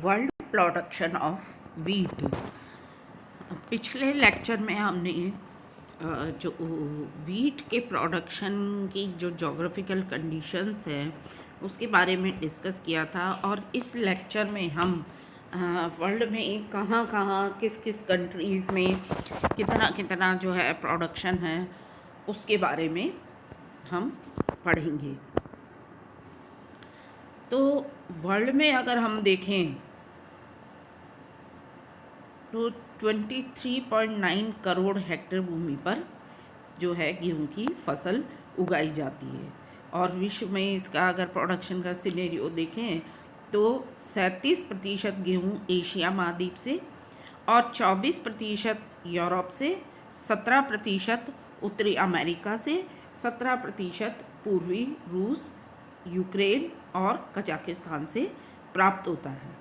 World production of wheat. पिछले lecture में हमने जो वीट के प्रोडक्शन की जो जोग्राफिकल कंडीशंस हैं उसके बारे में डिस्कस किया था, और इस लेक्चर में हम वर्ल्ड में कहाँ कहाँ किस किस कंट्रीज़ में कितना कितना जो है प्रोडक्शन है उसके बारे में हम पढ़ेंगे। तो वर्ल्ड में अगर हम देखें तो 23.9 करोड़ हेक्टेयर भूमि पर जो है गेहूं की फसल उगाई जाती है, और विश्व में इसका अगर प्रोडक्शन का सिनेरियो देखें तो 37% गेहूं एशिया महाद्वीप से और 24% यूरोप से, 17% उत्तरी अमेरिका से, 17% पूर्वी रूस, यूक्रेन और कजाकिस्तान से प्राप्त होता है।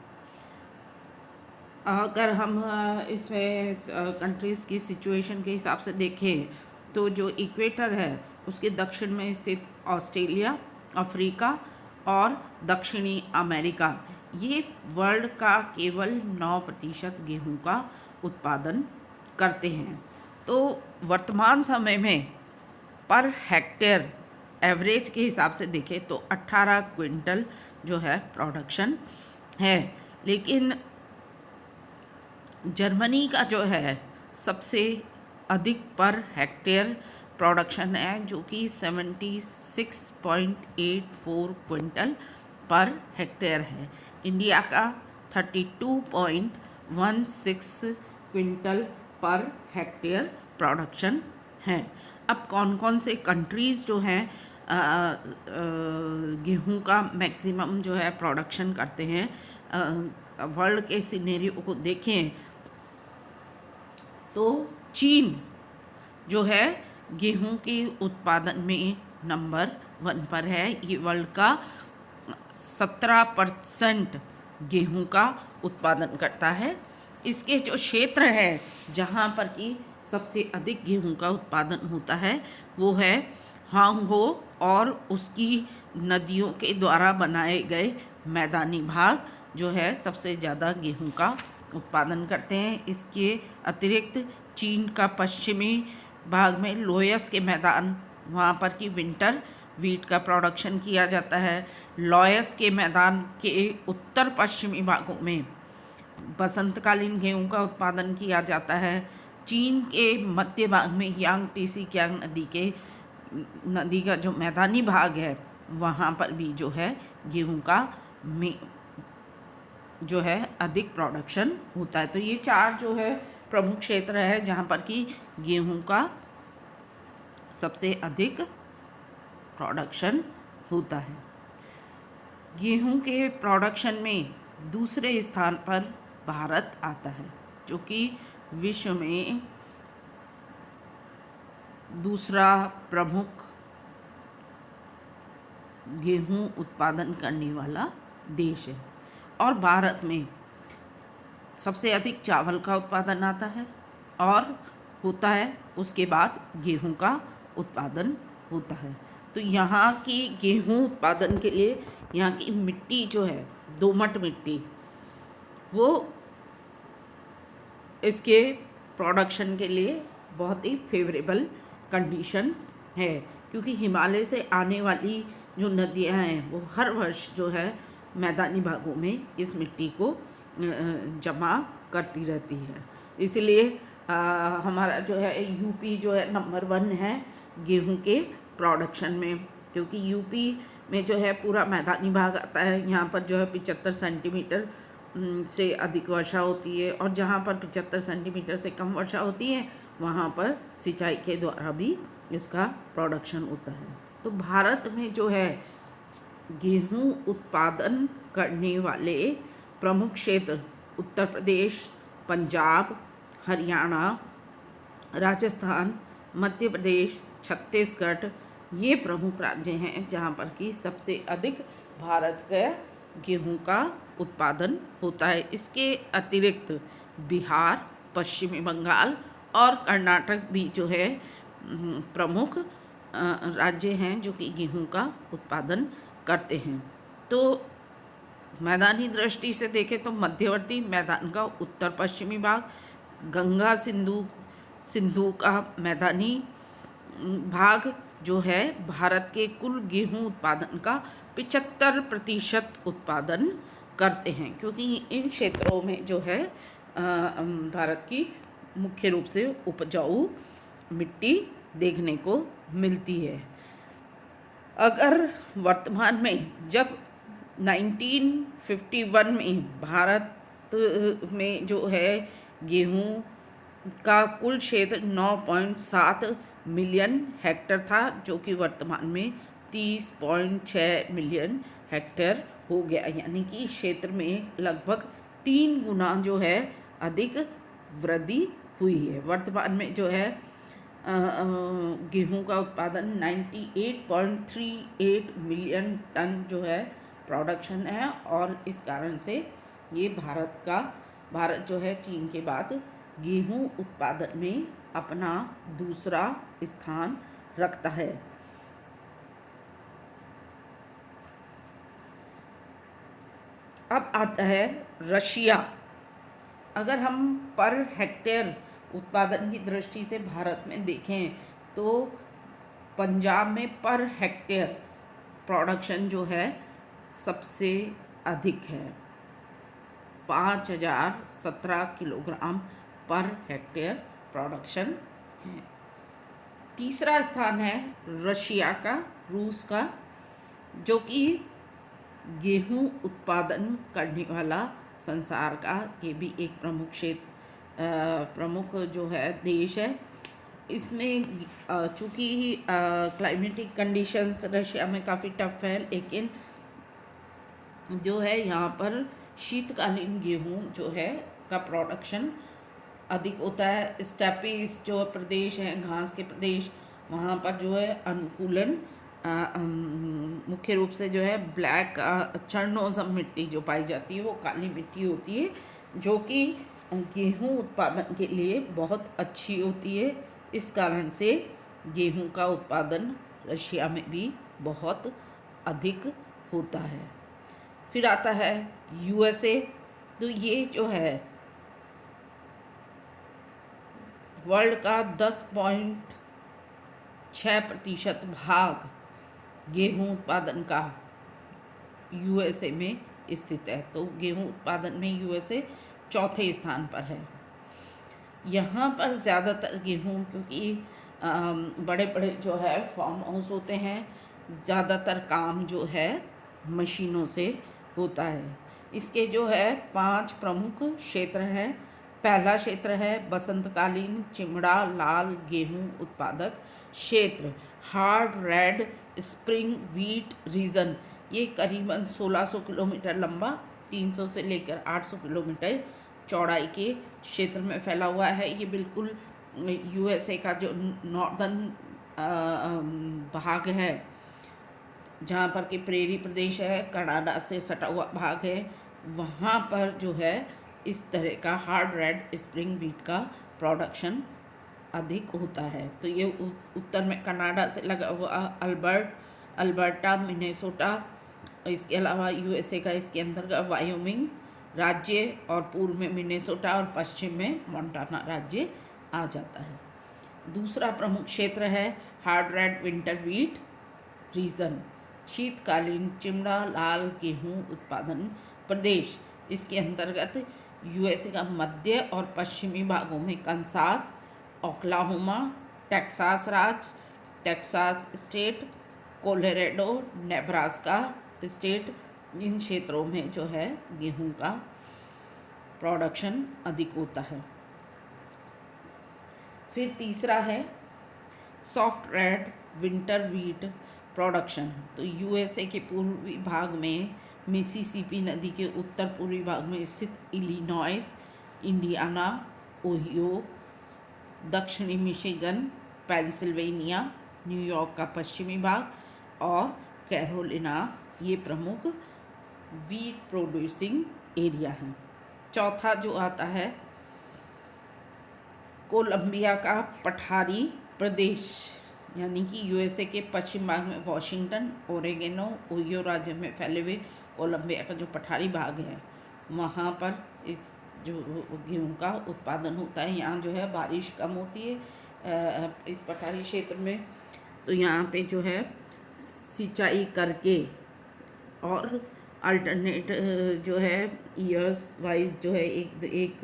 अगर हम इसमें कंट्रीज़ की सिचुएशन के हिसाब से देखें तो जो इक्वेटर है उसके दक्षिण में स्थित ऑस्ट्रेलिया, अफ्रीका और दक्षिणी अमेरिका, ये वर्ल्ड का केवल 9% गेहूं का उत्पादन करते हैं। तो वर्तमान समय में पर हेक्टेयर एवरेज के हिसाब से देखें तो 18 क्विंटल जो है प्रोडक्शन है, लेकिन जर्मनी का जो है सबसे अधिक पर हेक्टेयर प्रोडक्शन है, जो कि 76.84 क्विंटल पर हेक्टेयर है। इंडिया का 32.16 क्विंटल पर हेक्टेयर प्रोडक्शन है। अब कौन कौन से कंट्रीज़ जो हैं गेहूं का मैक्सिमम जो है प्रोडक्शन करते हैं, वर्ल्ड के सिनेरियो को देखें तो चीन जो है गेहूं के उत्पादन में नंबर 1 पर है। ये वर्ल्ड का 17% गेहूं का उत्पादन करता है। इसके जो क्षेत्र है जहाँ पर कि सबसे अधिक गेहूं का उत्पादन होता है वो है हांगहो और उसकी नदियों के द्वारा बनाए गए मैदानी भाग जो है सबसे ज़्यादा गेहूं का उत्पादन करते हैं। इसके अतिरिक्त चीन का पश्चिमी भाग में लोयस के मैदान, वहाँ पर की विंटर वीट का प्रोडक्शन किया जाता है। लोयस के मैदान के उत्तर पश्चिमी भागों में बसंतकालीन गेहूं का उत्पादन किया जाता है। चीन के मध्य भाग में यांगटीसी कियांग नदी का जो मैदानी भाग है वहाँ पर भी जो है गेहूं का जो है अधिक प्रोडक्शन होता है। तो ये 4 जो है प्रमुख क्षेत्र है जहाँ पर कि गेहूं का सबसे अधिक प्रोडक्शन होता है। गेहूं के प्रोडक्शन में दूसरे स्थान पर भारत आता है, जो कि विश्व में दूसरा प्रमुख गेहूं उत्पादन करने वाला देश है। और भारत में सबसे अधिक चावल का उत्पादन आता है और होता है, उसके बाद गेहूं का उत्पादन होता है। तो यहाँ की गेहूं उत्पादन के लिए यहाँ की मिट्टी जो है दोमट मिट्टी, वो इसके प्रोडक्शन के लिए बहुत ही फेवरेबल कंडीशन है, क्योंकि हिमालय से आने वाली जो नदियाँ हैं वो हर वर्ष जो है मैदानी भागों में इस मिट्टी को जमा करती रहती है। इसलिए हमारा जो है यूपी जो है नंबर 1 है गेहूं के प्रोडक्शन में, क्योंकि यूपी में जो है पूरा मैदानी भाग आता है। यहाँ पर जो है 75 सेंटीमीटर से अधिक वर्षा होती है, और जहाँ पर 75 सेंटीमीटर से कम वर्षा होती है वहाँ पर सिंचाई के द्वारा भी इसका प्रोडक्शन होता है। तो भारत में जो है गेहूं उत्पादन करने वाले प्रमुख क्षेत्र उत्तर प्रदेश, पंजाब, हरियाणा, राजस्थान, मध्य प्रदेश, छत्तीसगढ़, ये प्रमुख राज्य हैं जहाँ पर कि सबसे अधिक भारत का गेहूं का उत्पादन होता है। इसके अतिरिक्त बिहार, पश्चिमी बंगाल और कर्नाटक भी जो है प्रमुख राज्य हैं जो कि गेहूं का उत्पादन करते हैं। तो मैदानी दृष्टि से देखें तो मध्यवर्ती मैदान का उत्तर पश्चिमी भाग, गंगा सिंधु का मैदानी भाग जो है भारत के कुल गेहूं उत्पादन का 75% उत्पादन करते हैं, क्योंकि इन क्षेत्रों में जो है भारत की मुख्य रूप से उपजाऊ मिट्टी देखने को मिलती है। अगर वर्तमान में जब 1951 में भारत में जो है गेहूं का कुल क्षेत्र 9.7 मिलियन हेक्टेयर था, जो कि वर्तमान में 30.6 मिलियन हेक्टेयर हो गया, यानी कि इस क्षेत्र में लगभग 3 गुना जो है अधिक वृद्धि हुई है। वर्तमान में जो है गेहूं का उत्पादन 98.38 मिलियन टन जो है प्रोडक्शन है, और इस कारण से ये भारत जो है चीन के बाद गेहूं उत्पादन में अपना दूसरा स्थान रखता है। अब आता है रशिया। अगर हम पर हेक्टेयर उत्पादन की दृष्टि से भारत में देखें तो पंजाब में पर हेक्टेयर प्रोडक्शन जो है सबसे अधिक है, 5017 किलोग्राम पर हेक्टेयर प्रोडक्शन है। तीसरा स्थान है रशिया का, रूस का, जो कि गेहूं उत्पादन करने वाला संसार का ये भी एक प्रमुख जो है देश है। इसमें चूँकि क्लाइमेटिक कंडीशंस रशिया में काफ़ी टफ है, लेकिन जो है यहाँ पर शीतकालीन गेहूं जो है का प्रोडक्शन अधिक होता है। स्टेपीज जो प्रदेश हैं, घास के प्रदेश, वहाँ पर जो है अनुकूलन मुख्य रूप से जो है ब्लैक चर्नोज़म मिट्टी जो पाई जाती है वो काली मिट्टी होती है, जो कि गेहूं उत्पादन के लिए बहुत अच्छी होती है। इस कारण से गेहूं का उत्पादन रशिया में भी बहुत अधिक होता है। फिर आता है यूएसए। तो ये जो है वर्ल्ड का 10.6% भाग गेहूं उत्पादन का यूएसए में स्थित है। तो गेहूं उत्पादन में यूएसए चौथे स्थान पर है। यहाँ पर ज़्यादातर गेहूं, क्योंकि बड़े बड़े जो है फार्म हाउस होते हैं, ज़्यादातर काम जो है मशीनों से होता है। इसके जो है 5 प्रमुख क्षेत्र हैं। पहला क्षेत्र है बसंतकालीन चिमड़ा लाल गेहूं उत्पादक क्षेत्र, hard red spring wheat region. ये करीबन 1600 किलोमीटर लंबा, 300 से लेकर 800 किलोमीटर चौड़ाई के क्षेत्र में फैला हुआ है। ये बिल्कुल यूएसए का जो नॉर्दर्न भाग है, जहाँ पर कि प्रेरी प्रदेश है, कनाडा से सटा हुआ भाग है, वहाँ पर जो है इस तरह का हार्ड रेड स्प्रिंग व्हीट का प्रोडक्शन अधिक होता है। तो ये उत्तर में कनाडा से लगा हुआ अल्बर्टा, मिनेसोटा, इसके अलावा यूएसए का इसके अंतर्गत वायोमिंग राज्य, और पूर्व में मिनेसोटा और पश्चिम में मोंटाना राज्य आ जाता है। दूसरा प्रमुख क्षेत्र है hard red winter wheat region, शीतकालीन चिमड़ा लाल गेहूं उत्पादन प्रदेश। इसके अंतर्गत यूएसए का मध्य और पश्चिमी भागों में कंसास, ओक्लाहोमा, टेक्सास राज्य, Texas state, Colorado, Nebraska state, इन क्षेत्रों में जो है गेहूं का प्रोडक्शन अधिक होता है। फिर तीसरा है soft red winter wheat production. तो यूएसए के पूर्वी भाग में मिसिसिपी नदी के उत्तर पूर्वी भाग में स्थित इलिनॉइस, इंडियाना, ओहियो, दक्षिणी मिशिगन, पेंसिल्वेनिया, न्यूयॉर्क का पश्चिमी भाग और कैरोलिना, ये प्रमुख व्हीट प्रोड्यूसिंग एरिया हैं। चौथा जो आता है कोलंबिया का पठारी प्रदेश, यानी कि यूएसए के पश्चिम भाग में वाशिंगटन, ओरेगोन, ओहियो राज्य में फैले हुए कोलंबिया का जो पठारी भाग है वहाँ पर इस जो गेहूँ का उत्पादन होता है। यहाँ जो है बारिश कम होती है इस पठारी क्षेत्र में, तो यहाँ पे जो है सिंचाई करके और अल्टरनेट जो है ईयर्स वाइज जो है एक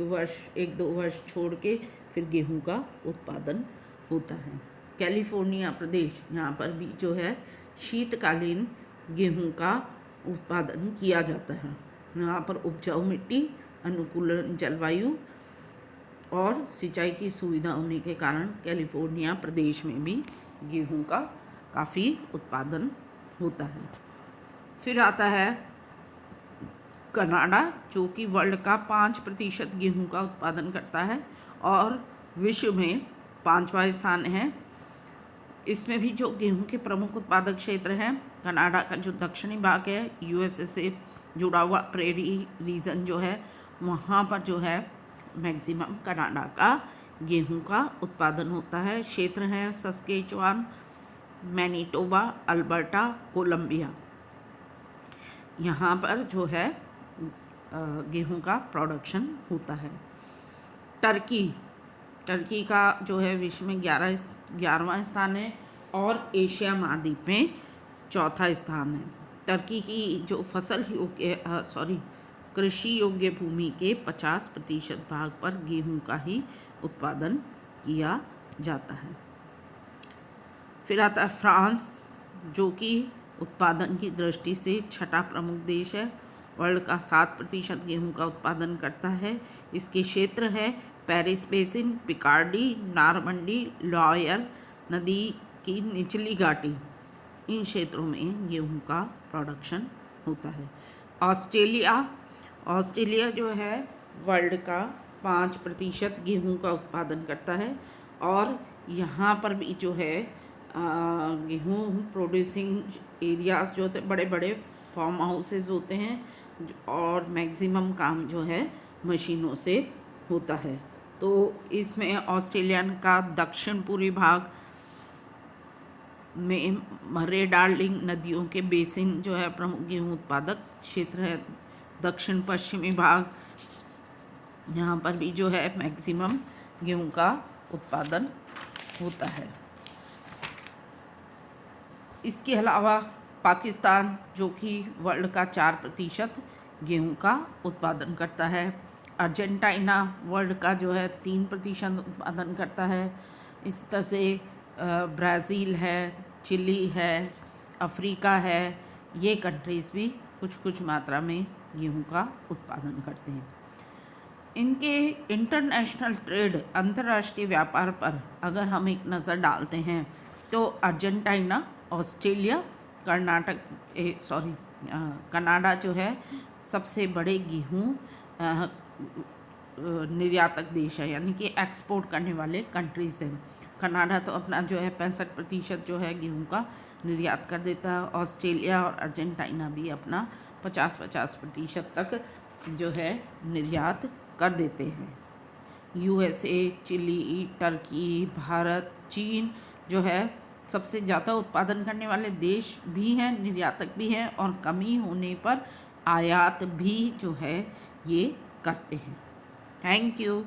दो वर्ष छोड़ के फिर गेहूं का उत्पादन होता है। कैलिफोर्निया प्रदेश, यहाँ पर भी जो है शीतकालीन गेहूं का उत्पादन किया जाता है। यहाँ पर उपजाऊ मिट्टी, अनुकूल जलवायु और सिंचाई की सुविधा होने के कारण कैलिफोर्निया प्रदेश में भी गेहूं का काफ़ी उत्पादन होता है। फिर आता है कनाडा, जो कि वर्ल्ड का 5% गेहूं का उत्पादन करता है और विश्व में 5वां स्थान है। इसमें भी जो गेहूं के प्रमुख उत्पादक क्षेत्र हैं, कनाडा का जो दक्षिणी भाग है, यूएसए से जुड़ा हुआ प्रेरी रीजन जो है, वहाँ पर जो है मैक्सिमम कनाडा का गेहूं का उत्पादन होता है। क्षेत्र हैं सस्केचुआन, मैनीटोबा, अल्बर्टा, कोलंबिया। यहाँ पर जो है गेहूं का प्रोडक्शन होता है। टर्की का जो है विश्व में 11वां स्थान है और एशिया महाद्वीप में 4था स्थान है। टर्की की जो कृषि योग्य भूमि के 50% भाग पर गेहूं का ही उत्पादन किया जाता है। फिर आता है फ्रांस, जो कि उत्पादन की दृष्टि से 6ठा प्रमुख देश है। वर्ल्ड का 7% गेहूं का उत्पादन करता है। इसके क्षेत्र है पेरिस बेसिन, पिकार्डी, नारमंडी, लॉयर नदी की निचली घाटी। इन क्षेत्रों में गेहूं का प्रोडक्शन होता है। ऑस्ट्रेलिया जो है वर्ल्ड का 5% गेहूं का उत्पादन करता है और यहाँ पर भी जो है गेहूँ प्रोड्यूसिंग एरियाज जो होते हैं, बड़े बड़े फार्म हाउसेज होते हैं और मैक्सिमम काम जो है मशीनों से होता है। तो इसमें ऑस्ट्रेलियन का दक्षिण पूर्वी भाग में मरे डार्लिंग नदियों के बेसिन जो है प्रमुख गेहूँ उत्पादक क्षेत्र है। दक्षिण पश्चिमी भाग, यहाँ पर भी जो है मैक्सिमम गेहूँ का उत्पादन होता है। इसके अलावा पाकिस्तान, जो कि वर्ल्ड का 4% गेहूं का उत्पादन करता है। अर्जेंटीना वर्ल्ड का जो है 3% उत्पादन करता है। इस तरह से ब्राज़ील है, चिली है, अफ्रीका है, ये कंट्रीज़ भी कुछ मात्रा में गेहूं का उत्पादन करते हैं। इनके इंटरनेशनल ट्रेड, अंतर्राष्ट्रीय व्यापार पर अगर हम एक नज़र डालते हैं तो अर्जेंटीना, ऑस्ट्रेलिया, कनाडा जो है सबसे बड़े गेहूँ निर्यातक देश है, यानी कि एक्सपोर्ट करने वाले कंट्रीज हैं। कनाडा तो अपना जो है 65% जो है गेहूँ का निर्यात कर देता है। ऑस्ट्रेलिया और अर्जेंटीना भी अपना 50% तक जो है निर्यात कर देते हैं। यूएसए, चिली, टर्की, भारत, चीन जो है सबसे ज़्यादा उत्पादन करने वाले देश भी हैं, निर्यातक भी हैं और कमी होने पर आयात भी जो है ये करते हैं। Thank you.